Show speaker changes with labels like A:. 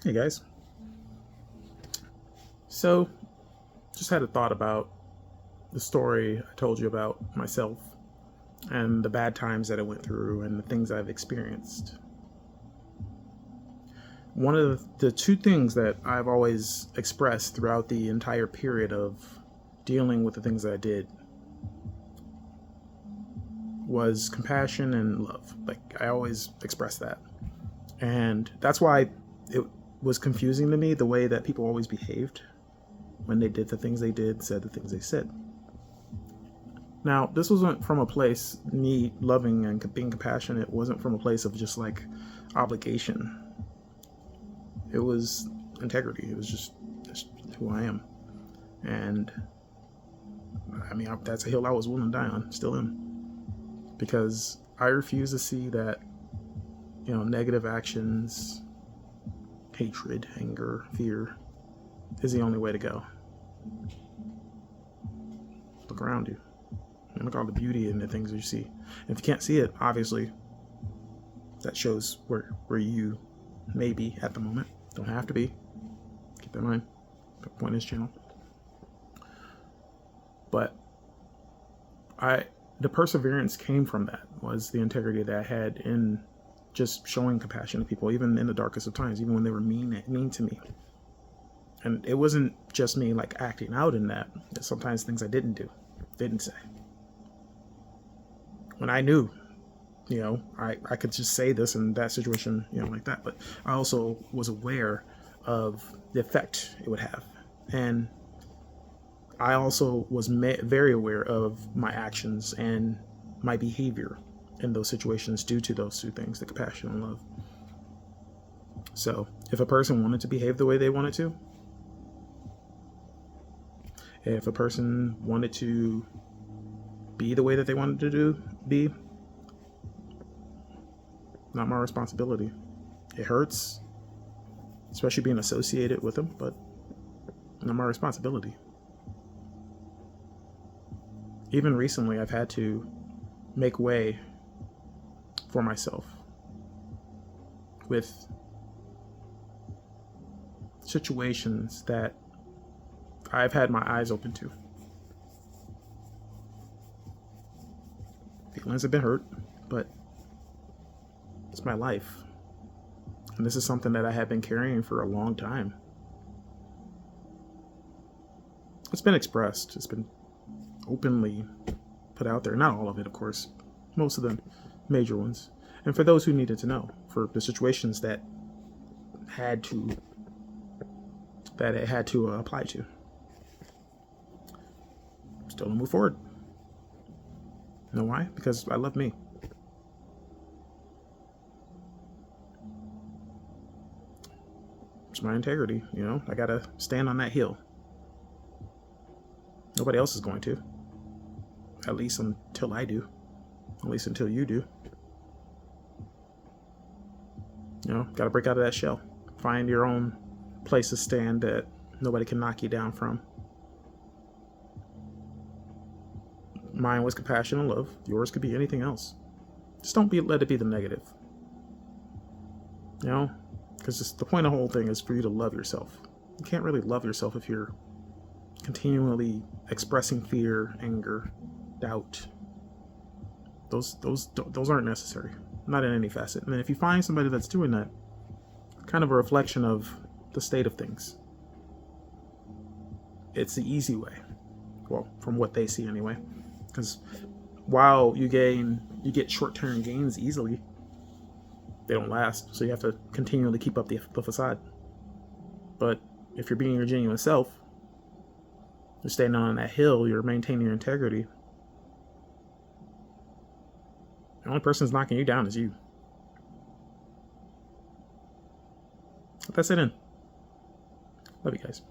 A: Hey guys. So, just had a thought about the story I told you about myself and the bad times that I went through and the things I've experienced. One of the two things that I've always expressed throughout the entire period of dealing with the things that I did was compassion and love. Like, I always expressed that. And that's why it was confusing to me the way that people always behaved when they did the things they did, said the things they said. Now, this wasn't from a place, me loving and being compassionate, it wasn't from a place of just like obligation. It was integrity. It was just who I am. And I mean, that's a hill I was willing to die on, still am. Because I refuse to see that, negative actions, hatred, anger, fear is the only way to go. Look around you. And look at all the beauty in the things you see. And if you can't see it, obviously, that shows where you may be at the moment. Don't have to be. Keep that in mind. Point this channel. But the perseverance came from that, was the integrity that I had in just showing compassion to people, even in the darkest of times, even when they were mean to me. And it wasn't just me like acting out in that. There's sometimes things I didn't do, didn't say. When I knew, I could just say this in that situation, like that. But I also was aware of the effect it would have. And I also was very aware of my actions and my behavior in those situations due to those two things, the compassion and love. So if a person wanted to behave the way they wanted to, if a person wanted to be the way that they wanted to be, not my responsibility. It hurts, especially being associated with them, but not my responsibility. Even recently, I've had to make way for myself with situations that I've had my eyes open to. Feelings have been hurt, but it's my life. And this is something that I have been carrying for a long time. It's been expressed. It's been openly put out there. Not all of it, of course. Most of the major ones. And for those who needed to know, for the situations that it had to apply to. Still to move forward. You know why? Because I love me. It's my integrity, I gotta stand on that hill. Nobody else is going to. At least until I do. At least until you do. Gotta break out of that shell. Find your own place to stand that nobody can knock you down from. Mine was compassion and love. Yours could be anything else. Just don't let it be the negative. Because the point of the whole thing is for you to love yourself. You can't really love yourself if you're continually expressing fear, anger, doubt. Those aren't necessary. Not in any facet. And if you find somebody that's doing that, kind of a reflection of the state of things. It's the easy way. Well, from what they see anyway. Because while you get short-term gains easily, they don't last. So you have to continually keep up the facade. But if you're being your genuine self, you're standing on that hill, you're maintaining your integrity, the only person that's knocking you down is you. That's it in. Love you guys.